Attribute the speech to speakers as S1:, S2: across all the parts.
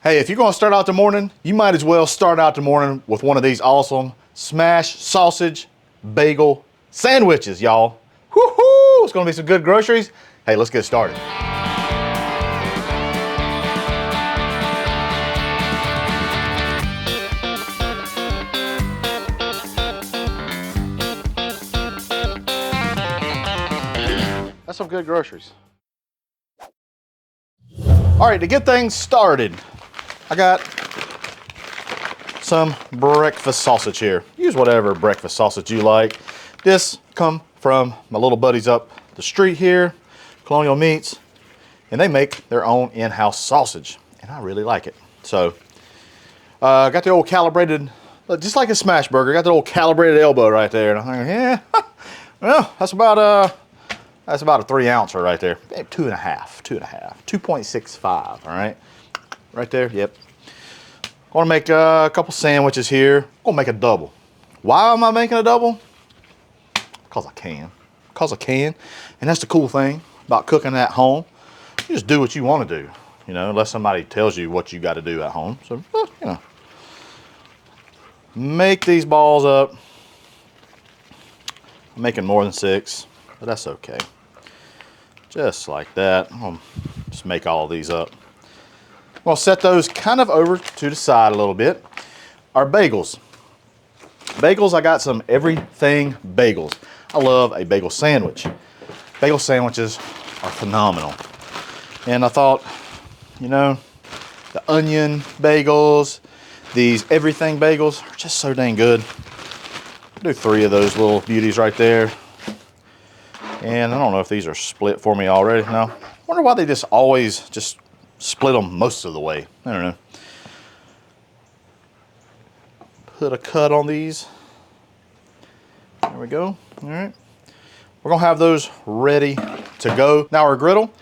S1: Hey, if you're gonna start out the morning, you might as well start out the morning with one of these awesome Smashed Sausage Bagel Sandwiches, y'all. Woohoo! It's gonna be some good groceries. Hey, let's get started. That's some good groceries. All right, to get things started, I got some breakfast sausage here. Use whatever breakfast sausage you like. This come from my little buddies up the street here, Colonial Meats, and they make their own in-house sausage, and I really like it. So, I got the old calibrated, just like a smash burger, got the old calibrated elbow right there, and I'm thinking, yeah, well, that's about a 3 ouncer right there. 2.65, all right? Right there, yep. I want to make a couple sandwiches here. I'm gonna make a double. Why am I making a double? Because I can. And that's the cool thing about cooking at home. You just do what you want to do, you know, unless somebody tells you what you got to do at home. So, you know, make these balls up. I'm making more than 6, but that's okay. Just like that. I'm gonna just make all of these up. I'm gonna set those kind of over to the side a little bit. Our bagels. Bagels, I got some everything bagels. I love a bagel sandwich. Bagel sandwiches are phenomenal. And I thought, you know, the onion bagels, these everything bagels are just so dang good. I'll do 3 of those little beauties right there. And I don't know if these are split for me already. No. I wonder why they just always just split them most of the way. I don't know. Put a cut on these. There we go. All right. We're going to have those ready to go. Now our griddle,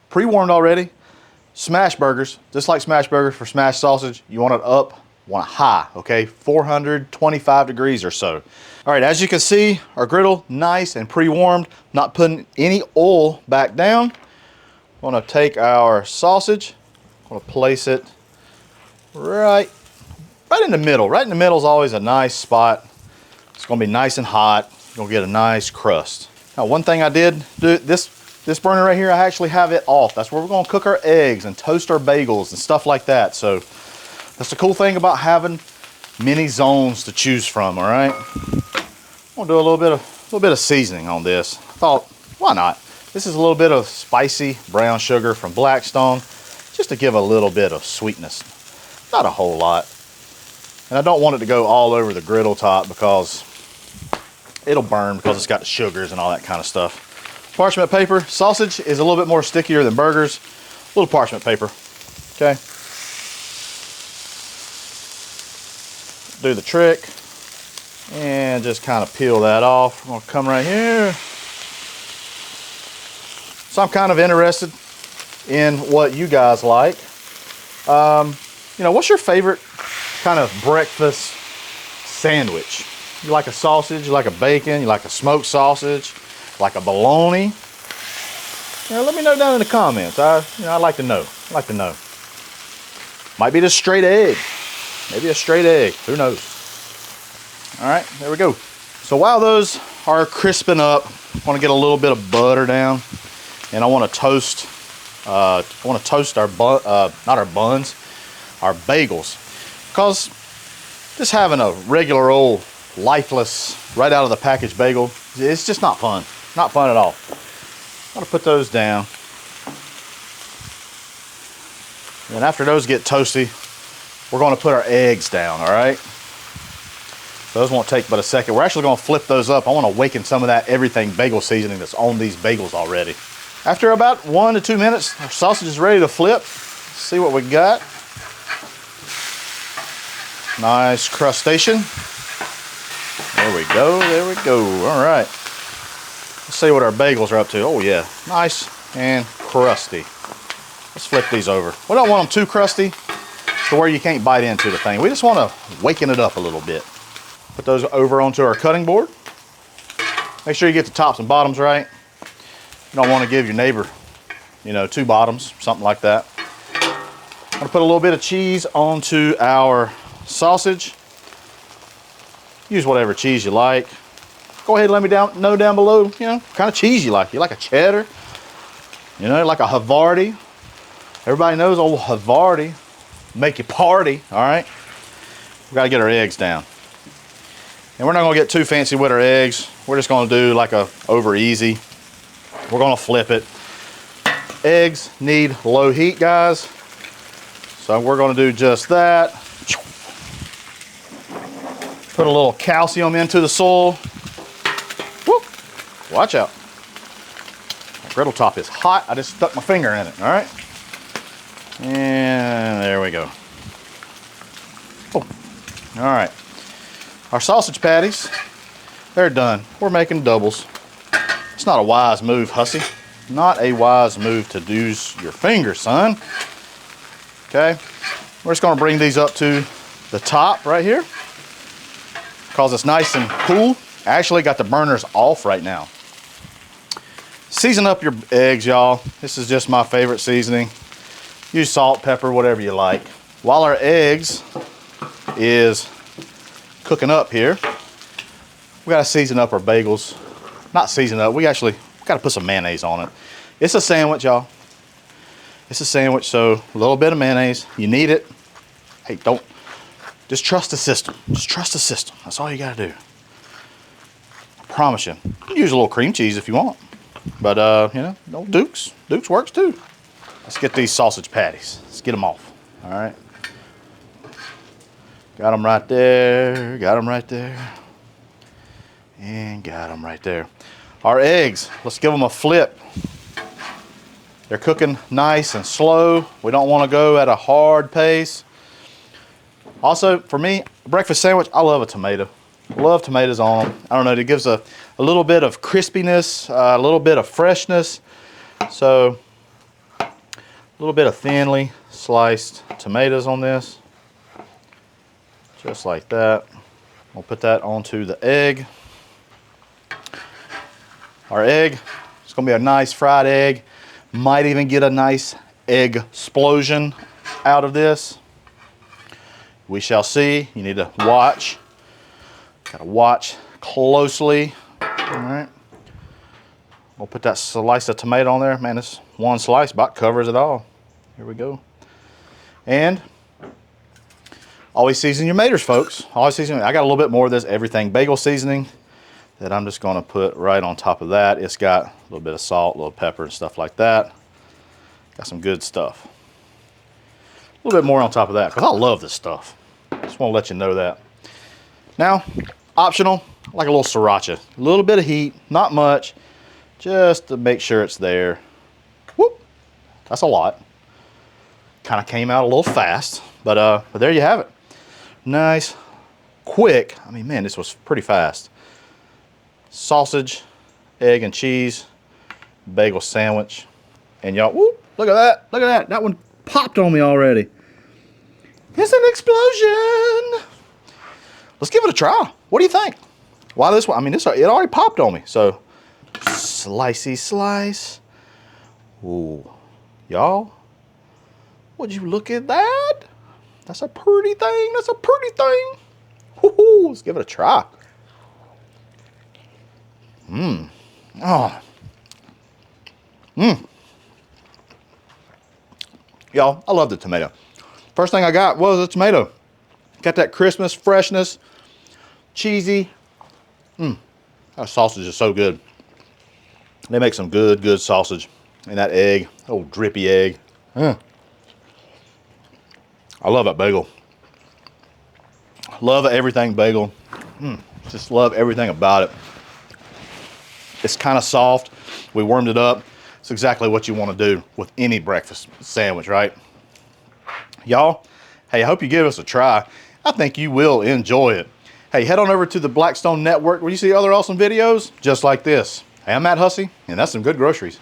S1: pre-warmed already. Smash burgers, just like smash burgers for smashed sausage, you want it up, want it high, okay? 425 degrees or so. All right, as you can see, our griddle, nice and pre-warmed, not putting any oil back down. I'm gonna take our sausage, I'm gonna place it right in the middle. Right in the middle is always a nice spot. It's gonna be nice and hot. You're gonna get a nice crust. Now, one thing I did do, this burner right here, I actually have it off. That's where we're gonna cook our eggs and toast our bagels and stuff like that. So that's the cool thing about having many zones to choose from, all right? I'm gonna do a little bit of seasoning on this. I thought, why not? This is a little bit of spicy brown sugar from Blackstone, just to give a little bit of sweetness. Not a whole lot. And I don't want it to go all over the griddle top because it'll burn because it's got the sugars and all that kind of stuff. Parchment paper. Sausage is a little bit more stickier than burgers. A little parchment paper, okay? Do the trick and just kind of peel that off. I'm gonna come right here. So I'm kind of interested in what you guys like. You know, what's your favorite kind of breakfast sandwich? You like a sausage, you like a bacon, you like a smoked sausage, like a bologna? You know, let me know down in the comments. I'd like to know. Might be just straight egg. Maybe a straight egg, who knows? All right, there we go. So while those are crisping up, I want to get a little bit of butter down, and I want to toast. I want to toast our not our buns, our bagels, because just having a regular old lifeless, right out of the package bagel, it's just not fun. Not fun at all. I'm gonna put those down, and after those get toasty, we're going to put our eggs down, all right? Those won't take but a second. We're actually going to flip those up. I want to awaken some of that everything bagel seasoning that's on these bagels already. After about 1 to 2 minutes, our sausage is ready to flip. Let's see what we got. Nice crustation. There we go, there we go. All right. Let's see what our bagels are up to. Oh yeah, nice and crusty. Let's flip these over. We don't want them too crusty to where you can't bite into the thing. We just want to waken it up a little bit. Put those over onto our cutting board. Make sure you get the tops and bottoms right. You don't want to give your neighbor, you know, 2 bottoms, something like that. I'm gonna put a little bit of cheese onto our sausage. Use whatever cheese you like. Go ahead and let me know down below, you know, what kind of cheese you like. You like a cheddar? You know, like a Havarti? Everybody knows old Havarti. Make you party, all right? We gotta get our eggs down. And we're not gonna get too fancy with our eggs. We're just gonna do like a over easy. We're gonna flip it. Eggs need low heat, guys. So we're gonna do just that. Put a little calcium into the soil. Whoop. Watch out. My griddle top is hot. I just stuck my finger in it, all right? And there we go. Oh. All right. Our sausage patties, they're done. We're making doubles. It's not a wise move, Hussey. Not a wise move to use your fingers, son. Okay. We're just gonna bring these up to the top right here, because it's nice and cool. I actually got the burners off right now. Season up your eggs, y'all. This is just my favorite seasoning. Use salt, pepper, whatever you like. While our eggs is cooking up here, we gotta season up our bagels. Not season up, we gotta put some mayonnaise on it. It's a sandwich, y'all. It's a sandwich, so a little bit of mayonnaise. You need it. Hey, just trust the system. Just trust the system. That's all you gotta do. I promise you. You can use a little cream cheese if you want. But, you know, no Duke's. Duke's works too. Let's get these sausage patties. Let's get them off. All right. Got them right there. Got them right there. And got them right there. Our eggs, let's give them a flip. They're cooking nice and slow. We don't want to go at a hard pace. Also, for me, a breakfast sandwich, I love a tomato. I love tomatoes on them. I don't know, it gives a little bit of crispiness, a little bit of freshness. So, a little bit of thinly sliced tomatoes on this. Just like that. We'll put that onto the egg. Our egg, it's gonna be a nice fried egg. Might even get a nice egg explosion out of this. We shall see. You need to watch. Gotta watch closely. All right. We'll put that slice of tomato on there. Man, this one slice about covers it all. Here we go. And always season your maters, folks. Always season. I got a little bit more of this everything bagel seasoning that I'm just gonna put right on top of that. It's got a little bit of salt, a little pepper and stuff like that. Got some good stuff. A little bit more on top of that, because I love this stuff. Just wanna let you know that. Now, optional, like a little sriracha. A little bit of heat, not much, just to make sure it's there. Whoop, that's a lot. Kind of came out a little fast, but there you have it. Nice, quick. I mean, man, this was pretty fast. Sausage, egg and cheese, bagel sandwich. And y'all, whoop, look at that, look at that. That one popped on me already. It's an explosion. Let's give it a try. What do you think? Why this one? I mean, it already popped on me. So, slicey slice. Ooh, y'all, would you look at that? That's a pretty thing, that's a pretty thing. Woo-hoo, let's give it a try. Mmm. Oh. Mmm. Y'all, I love the tomato. First thing I got was a tomato. Got that Christmas freshness, cheesy. Mmm. That sausage is so good. They make some good sausage. And that egg, old drippy egg. I love that bagel. Love everything bagel. Just love everything about it. It's kind of soft. We warmed it up. It's exactly what you want to do with any breakfast sandwich, right? Y'all, hey, I hope you give us a try. I think you will enjoy it. Hey, head on over to the Blackstone Network where you see other awesome videos just like this. Hey, I'm Matt Hussey, and that's some good groceries.